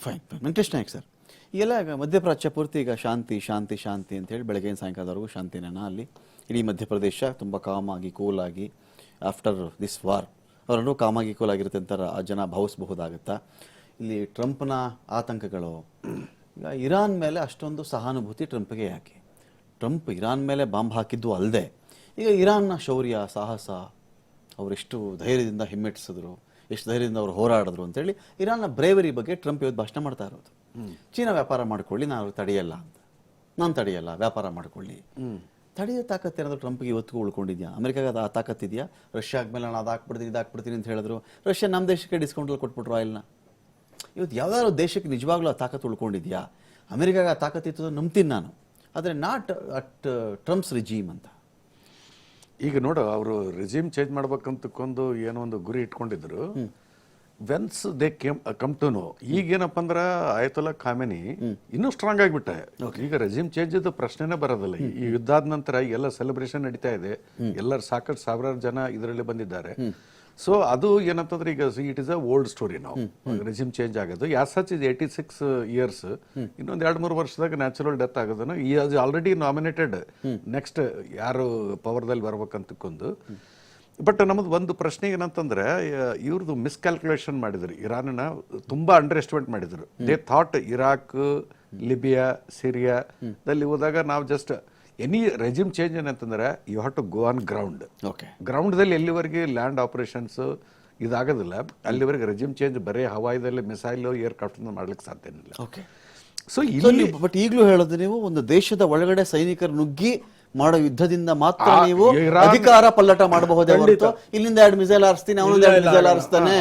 Fine Venkatesh Nayak sir, ಈಗೆಲ್ಲ ಮಧ್ಯಪ್ರಾಚ್ಯ ಪೂರ್ತಿ ಈಗ ಶಾಂತಿ ಶಾಂತಿ ಶಾಂತಿ ಅಂತ ಹೇಳಿ ಬೆಳಗ್ಗೆ ಸಾಯಂಕಾಲದವರೆಗೂ ಶಾಂತಿನೇನ ಅಲ್ಲಿ ಇಡೀ ಮಧ್ಯಪ್ರದೇಶ ತುಂಬ ಕಾಮಾಗಿ ಕೂಲಾಗಿ ಆಫ್ಟರ್ ದಿಸ್ ವಾರ್ ಅವರೆಲ್ಲರೂ ಕಾಮಾಗಿ ಕೂಲಾಗಿರುತ್ತೆ ಅಂತ ಜನ ಭಾವಿಸಬಹುದಾಗುತ್ತಾ? ಇಲ್ಲಿ ಟ್ರಂಪ್ನ ಆತಂಕಗಳು, ಈಗ ಇರಾನ್ ಮೇಲೆ ಅಷ್ಟೊಂದು ಸಹಾನುಭೂತಿ ಟ್ರಂಪ್ಗೆ ಯಾಕೆ? ಟ್ರಂಪ್ ಇರಾನ್ ಮೇಲೆ ಬಾಂಬ್ ಹಾಕಿದ್ದು ಅಲ್ಲದೆ ಈಗ ಇರಾನ್ನ ಶೌರ್ಯ ಸಾಹಸ, ಅವರೆಷ್ಟು ಧೈರ್ಯದಿಂದ ಹಿಮ್ಮೆಟ್ಟಿಸಿದ್ರು, ಎಷ್ಟು ಧೈರ್ಯದಿಂದ ಅವರು ಹೋರಾಡಿದ್ರು ಅಂತೇಳಿ ಇರಾನ್ನ ಬ್ರೇವರಿ ಬಗ್ಗೆ ಟ್ರಂಪ್ ಇವತ್ತು ಭಾಷಣ ಮಾಡ್ತಾ ಇರೋದು. ಚೀನಾ ವ್ಯಾಪಾರ ಮಾಡ್ಕೊಳ್ಳಿ, ನಾನು ತಡೆಯಲ್ಲ ಅಂತ, ನಾನು ತಡೆಯಲ್ಲ, ವ್ಯಾಪಾರ ಮಾಡ್ಕೊಳ್ಳಿ. ತಡೆಯೋ ತಾಕತ್ತು ಏನಾದರೂ ಟ್ರಂಪ್ಗೆ ಇವತ್ತಿಗೂ ಉಳ್ಕೊಂಡಿದ್ಯಾ? ಅಮೆರಿಕಾಗೆ ಅದು ಆ ತಾಕತ್ತಿದೆಯಾ? ರಷ್ಯಾ ಆದ್ಮೇಲೆ ನಾನು ಅದು ಹಾಕ್ಬಿಡ್ತೀನಿ ಇದು ಹಾಕ್ಬಿಡ್ತೀನಿ ಅಂತ ಹೇಳಿದ್ರು, ರಷ್ಯಾ ನಮ್ಮ ದೇಶಕ್ಕೆ ಡಿಸ್ಕೌಂಟಲ್ಲಿ ಕೊಟ್ಬಿಟ್ರು ಆಯಿಲ್ನ. ಇವತ್ತು ಯಾವ್ದಾದ್ರು ದೇಶಕ್ಕೆ ನಿಜವಾಗ್ಲೂ ಆ ತಾಕತ್ತು ಉಳ್ಕೊಂಡಿದ್ಯಾ? ಅಮೆರಿಕಾಗೆ ಆ ತಾಕತ್ತಿತ್ತು ನಂಬ್ತೀನಿ ನಾನು, ಆದರೆ ನಾಟ್ ಅಟ್ ಟ್ರಂಪ್ಸ್ ರಿಜೀಮ್ ಅಂತ. ಈಗ ನೋಡು, ಅವರು ರಿಜಿಮ್ ಚೇಂಜ್ ಮಾಡ್ಬೇಕಂತಕ್ಕೊಂದು ಏನೋ ಒಂದು ಗುರಿ ಇಟ್ಕೊಂಡಿದ್ರು. ವೆನ್ಸ್ ದೇ ಕಮ್ ಟು ನೋ, ಈಗೇನಪ್ಪ ಅಂದ್ರೆ ಆಯತುಲ್ಲಾ ಖಾಮೆನಿ ಇನ್ನೂ ಸ್ಟ್ರಾಂಗ್ ಆಗಿಬಿಟ್ಟ. ಈಗ ರೆಜಿಮ್ ಚೇಂಜ್ ಪ್ರಶ್ನೆನೇ ಬರೋದಿಲ್ಲ. ಈ ಯುದ್ಧ ಆದ ನಂತರ ಎಲ್ಲ ಸೆಲೆಬ್ರೇಷನ್ ನಡೀತಾ ಇದೆ, ಎಲ್ಲರೂ ಸಾಕಷ್ಟು ಸಾವಿರಾರು ಜನ ಇದರಲ್ಲಿ ಬಂದಿದ್ದಾರೆ. ಸೊ ಅದು ಏನಂತಂದ್ರೆ ಈಗ it is a old story. ನಾವು ರೆಜಿಮ್ ಚೇಂಜ್ ಆಗೋದು ಯಾಸ್ ಸಚ್ ಇಸ್ 86 ಇಯರ್ಸ್. ಇನ್ನೊಂದು 2-3 ವರ್ಷದಾಗ ನ್ಯಾಚುರಲ್ ಡೆತ್ ಆಗೋದನ್ನು ಈ ಆಲ್ರೆಡಿ ನಾಮಿನೇಟೆಡ್ ನೆಕ್ಸ್ಟ್ ಯಾರು ಪವರ್ದಲ್ಲಿ ಬರ್ಬೇಕಂತಕ್ಕೊಂದು. ಬಟ್ ನಮ್ಮದು ಒಂದು ಪ್ರಶ್ನೆ ಏನಂತಂದ್ರೆ, ಇವ್ರದ್ದು ಮಿಸ್ಕ್ಯಾಲ್ಕುಲೇಷನ್ ಮಾಡಿದ್ರು, ಇರಾನ್ನ ತುಂಬಾ ಅಂಡರ್ ಎಸ್ಟಿಮೇಟ್ ಮಾಡಿದ್ರು. ದೇ ಥಾಟ್ ಇರಾಕ್, ಲಿಬಿಯಾ, ಸಿರಿಯಾದಲ್ಲಿ ಹೋದಾಗ ನಾವು ಜಸ್ಟ್ ಎನಿ ರೆಜಿಮ್ ಚೇಂಜ್ ಏನಂತಂದ್ರೆ you have to go on ground. ಗ್ರೌಂಡ್ದಲ್ಲಿ ಎಲ್ಲಿವರೆಗೆ ಲ್ಯಾಂಡ್ ಆಪರೇಷನ್ಸ್ ಇದಾಗೋದಿಲ್ಲ ಅಲ್ಲಿವರೆಗೆ ರೆಜಿಮ್ ಚೇಂಜ್ ಬರೀ ಹವಾಯಿದಲ್ಲಿ ಮಿಸೈಲ್ ಏರ್ಕ್ರಾಫ್ಟ್ ಮಾಡ್ಲಿಕ್ಕೆ ಸಾಧ್ಯ ಇಲ್ಲ. ಸೊ ಇಲ್ಲಿ ಬಟ್ ಈಗಲೂ ಹೇಳೋದು, ನೀವು ಒಂದು ದೇಶದ ಒಳಗಡೆ ಸೈನಿಕರು ನುಗ್ಗಿ ಮಾಡೋ ಯುದ್ಧದಿಂದ ಮಾತ್ರ ನೀವು ಅಧಿಕಾರ ಪಲ್ಲಟ ಮಾಡಬಹುದೇ ಹೊರತು ಇಲ್ಲಿಂದ 2 ಮಿಸೈಲ್ ಹಾರಿಸ್ತೀನಿ, ಅವನು 2 ಮಿಸೈಲ್ ಹಾರಿಸ್ತಾನೆ,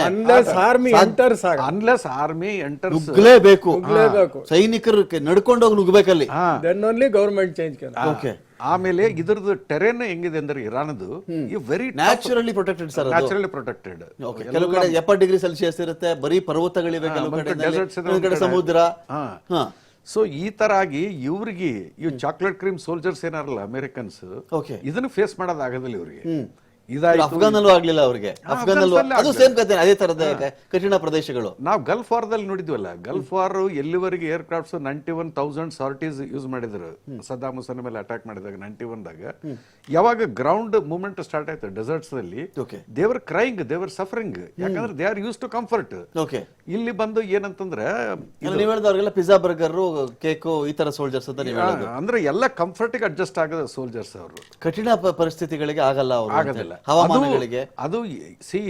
ಅನ್ಲೆಸ್ ಆರ್ಮಿ ಎಂಟರ್ ನುಗ್ಲೇಬೇಕು. ಸೈನಿಕರು ನಡ್ಕೊಂಡೋಗಿ ನುಗ್ಬೇಕಲ್ಲಿ, ಗವರ್ಮೆಂಟ್ ಚೇಂಜ್. ಆಮೇಲೆ ಇದ್ರದ್ದು ಟೆರೇನ್ ಹೆಂಗಿದೆ ಅಂದ್ರೆ ಇರಾನದು very naturally protected sir, naturally protected. ಕೆಲವು ಕಡೆ 70 ಡಿಗ್ರಿ ಸೆಲ್ಸಿಯಸ್ ಇರುತ್ತೆ, ಬರೀ ಪರ್ವತಗಳಿವೆ, ಕೆಲವು ಕಡೆ ಸಮುದ್ರ. ಸೊ ಈ ತರ ಆಗಿ ಇವ್ರಿಗೆ ಇವ್ ಚಾಕ್ಲೇಟ್ ಕ್ರೀಮ್ ಸೋಲ್ಜರ್ಸ್ ಏನಾರಲ್ಲ ಅಮೆರಿಕನ್ಸ್, ಇದನ್ನು ಫೇಸ್ ಮಾಡೋದಾಗೋದಿಲ್ಲ ಇವ್ರಿಗೆ. ಅಫ್ಘಾನಲ್ಲೂ ಆಗ್ಲಿಲ್ಲ ಅವ್ರಿಗೆ, ಅದು ಸೇಮ್ ಕಥೆ, ಅದೇ ತರದ ಕಠಿಣ ಪ್ರದೇಶಗಳು. ನಾವು ಗಲ್ಫ್ ವಾರ್ದಲ್ಲಿ ನೋಡಿದ್ವಲ್ಲ, ಗಲ್ಫ್ ವಾರ್ ಎಲ್ಲಿವರೆಗೆ ಏರ್ ಕ್ರಾಫ್ಟ್ಸ್ 91,000 ಸಾರ್ಟೀಸ್ ಯೂಸ್ ಮಾಡಿದ್ರು ಸದ್ದಾಮ್ ಹುಸೇನ್ ಮೇಲೆ ಅಟ್ಯಾಕ್ ಮಾಡಿದಾಗ 91ದಾಗ. ಯಾವಾಗ ಗ್ರೌಂಡ್ ಮೂವ್ಮೆಂಟ್ ಸ್ಟಾರ್ಟ್ ಆಯ್ತು ಡೆಸರ್ಟ್ಸ್ ಅಲ್ಲಿ, ದೇವರ್ ಕ್ರೈಂಗ್, ದೇವರ್ ಸಫರಿಂಗ್, ಯಾಕಂದ್ರೆ they are use to comfort. ಇಲ್ಲಿ ಬಂದು ಏನಂತಂದ್ರೆ ನೀವು ಹೇಳಿದವ್ರಿಗೆಲ್ಲ ಪಿಜ್ಜಾ, ಬರ್ಗರ್, ಕೇಕು, ಈ ತರ ಸೋಲ್ಜರ್ಸ್ ಅಂತ ನೀವು ಹೇಳೋದು. ಅಂದ್ರೆ ಎಲ್ಲ ಕಂಫರ್ಟ್ಗೆ ಅಡ್ಜಸ್ಟ್ ಆಗೋದು ಸೋಲ್ಜರ್ಸ್. ಅವರು ಕಠಿಣ ಪರಿಸ್ಥಿತಿಗಳಿಗೆ ಆಗಲ್ಲ, ಆಗೋದಿಲ್ಲ ಹವಾಮಾನಗಳಿಗೆ. ಅದು ಸಿ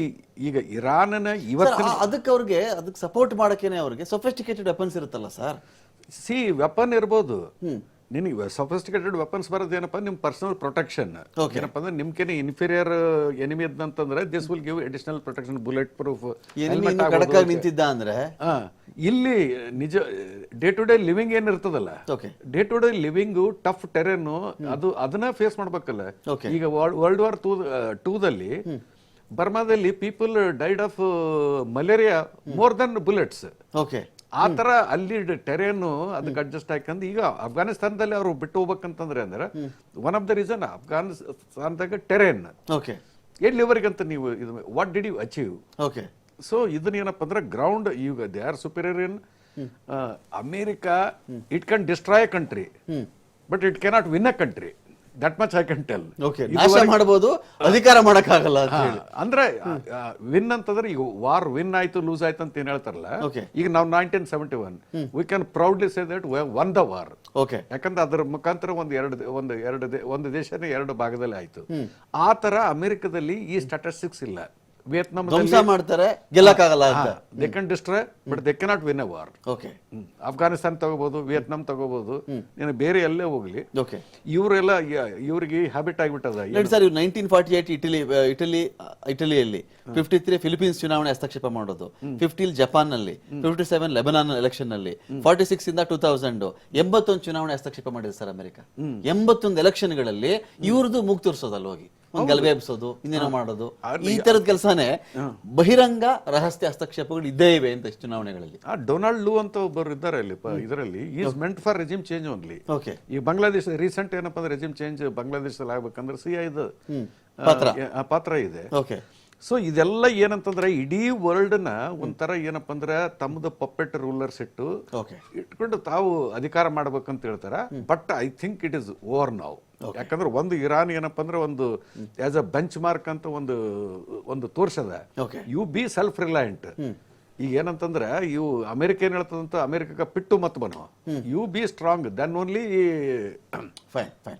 ಈಗ ಇರಾನ್ನ ಇವತ್ತು ಅದಕ್ಕೆ ಸಪೋರ್ಟ್ ಮಾಡಕ್ಕೇನೆ ಅವ್ರಿಗೆ ಸೊಫಿಸ್ಟಿಕೇಟೆಡ್ ವೆಪನ್ಸ್ ಇರುತ್ತಲ್ಲ ಸರ್. ಸಿ ವೆಪನ್ ಇರ್ಬೋದು, ನಿನಗೆ ಸೊಫಿಸ್ಟಿಕೇಟೆಡ್ ವೆಪನ್ಸ್ ಬರೋದು ಏನಪ್ಪ, ನಿಮ್ ಪರ್ಸನಲ್ ಪ್ರೊಟೆಕ್ಷನ್. ಏನಪ್ಪ ಅಂದ್ರೆ ನಿಮ್ಕೇನೆ ಇನ್ಫೀರಿಯರ್ ಎನಿಮಿ ಅಂತಂದ್ರೆ this will give additional protection, bulletproof. ನಿಂತಿದ್ದ ಅಂದ್ರೆ ಇಲ್ಲಿ ನಿಜ ಡೇ ಟು ಡೇ ಲಿವಿಂಗ್ ಏನಿರ್ತದಲ್ಲ, day to day living tough terrain, ಅದನ್ನ ಫೇಸ್ ಮಾಡ್ಬೇಕಲ್ಲ. ಈಗ ವರ್ಲ್ಡ್ ವಾರ್ 2ದಲ್ಲಿ ಬರ್ಮಾದಲ್ಲಿ people died of malaria more than bullets. ಆ ತರ ಅಲ್ಲಿ ಟೆರೇನು ಅದಕ್ಕೆ ಅಡ್ಜಸ್ಟ್ ಹಾಕಂದ್ ಈಗ ಅಫ್ಘಾನಿಸ್ತಾನದಲ್ಲಿ ಅವರು ಬಿಟ್ಟು ಹೋಗ್ಬೇಕಂತಂದ್ರೆ ಅಂದ್ರೆ ಒನ್ ಆಫ್ ದ ರೀಸನ್ ಅಫ್ಘಾನಿಸ್ತಾನದಾಗ ಟೆರೇನ್ ಎಲ್ಲಿವರೆಗಂತ ನೀವು ಇದು what did you achieve. So ಇದನ್ನ ಏನಪ್ಪ ಅಂದ್ರೆ ಗ್ರೌಂಡ್, ಈಗ they are superior in America. It can destroy a country but it cannot win a country. That much I can tell. ಮಾಡಬಹುದು, ಅಧಿಕಾರ ಮಾಡಕ್ಕಾಗಲ್ಲ ಅಂದ್ರೆ ವಿನ್ ಅಂತಂದ್ರೆ ಈಗ ವಾರ್ ವಿನ್ ಆಯ್ತು ಲೂಸ್ ಆಯ್ತು ಅಂತ ಏನ್ ಹೇಳ್ತಾರಲ್ಲ, ಈಗ ನಾವು 1971 we can proudly say that we won the war. ಯಾಕಂದ್ರೆ ಅದ್ರ ಮುಖಾಂತರ ಒಂದು ದೇಶನೇ 2 ಭಾಗದಲ್ಲಿ ಆಯ್ತು. ಆ ತರ ಅಮೆರಿಕದಲ್ಲಿ ಈ ಸ್ಟಾಟಿಸ್ಟಿಕ್ಸ್ ಇಲ್ಲ. ವಿಯೆಟ್ನಾಂ ಮಾಡ್ತಾರೆ, ಗೆಲ್ಲಕ್ಕಾಗಲ್ಲ, they can destroy but they cannot win a war. Afghanistan ತಗೋಬಹುದು, ವಿಯೆಟ್ನಾಂ ತಗೋಬಹುದು, ನೀನು ಬೇರೆ ಎಲ್ಲೇ ಹೋಗ್ಲಿ, ಇವರೆಲ್ಲ ಇವ್ರಿಗೆ ಹ್ಯಾಬಿಟ್ ಆಗಿಬಿಟ್ಟದ. ಸರ್ 1948 ಇಟಲಿಯಲ್ಲಿ 53 ಫಿಲಿಪೀನ್ಸ್ ಚುನಾವಣೆ ಹಸ್ತಕ್ಷೇಪ ಮಾಡೋದು, 50 ಜಪಾನ್ ನಲ್ಲಿ, 57 ಲೆಬನಾನ್ ಎಲೆಕ್ಷನ್ ನಲ್ಲಿ, 46 ಇಂದ 2000 81 ಚುನಾವಣೆ ಹಸ್ತಕ್ಷೇಪ ಮಾಡಿದೆ ಸರ್ ಅಮೆರಿಕ. 81 ಎಲೆಕ್ಷನ್ಗಳಲ್ಲಿ ಇವ್ರದ್ದು ಮೂಗ್ ತೋರಿಸೋದಲ್ಲ, ಹೋಗಿ ಒಂದ್ ಗಲಭೆ ಎಬ್ಸೋದು, ಇನ್ನೇನೋ ಮಾಡೋದು, ಈ ತರದ ಕೆಲಸನೇ ಬಹಿರಂಗ ರಹಸ್ಯ ಹಸ್ತಕ್ಷೇಪಗಳು ಇದ್ದೇ ಇವೆ ಅಂತ ಚುನಾವಣೆಗಳಲ್ಲಿ. ಡೊನಾಲ್ಡ್ ಲೂ ಅಂತ ಒಬ್ಬರು ಇದ್ದಾರೆ ಅಲ್ಲಿ ಇದರಲ್ಲಿ, is meant for regime change only. ಈ ಬಾಂಗ್ಲಾದೇಶ ರೀಸೆಂಟ್ ಏನಪ್ಪ ಅಂದ್ರೆ ರೆಜಿಮ್ ಚೇಂಜ್ ಬಾಂಗ್ಲಾದೇಶದಲ್ಲಿ ಆಗ್ಬೇಕಂದ್ರೆ ಸಿಐ ಪಾತ್ರ ಇದೆ. ಸೊ ಇದೆಲ್ಲ ಏನಂತಂದ್ರೆ ಇಡೀ ವರ್ಲ್ಡ್ನ ಒಂಥರ ಏನಪ್ಪ ಅಂದ್ರೆ ತಮ್ಮದು ಪಪ್ಪೆಟ್ ರೂಲರ್ಸ್ ಓಕೆ ಇಟ್ಕೊಂಡು ತಾವು ಅಧಿಕಾರ ಮಾಡ್ಬೇಕಂತ ಹೇಳ್ತಾರ but I think it is over now. ಯಾಕಂದ್ರೆ ಒಂದು ಇರಾನ್ ಏನಪ್ಪ ಅಂದ್ರೆ ಒಂದು ಆಸ್ ಅ ಬೆಂಚ್ ಮಾರ್ಕ್ ಅಂತ ಒಂದು ತೋರ್ಸದ. Okay you be self reliant. ಈಗ ಏನಂತಂದ್ರೆ ಇವು ಅಮೆರಿಕ ಏನ್ ಹೇಳ್ತದಂತ ಅಮೆರಿಕಕ್ಕೆ ಪಿಟ್ಟು ಮತ್ ಬನೋ, you be strong then only. Fine fine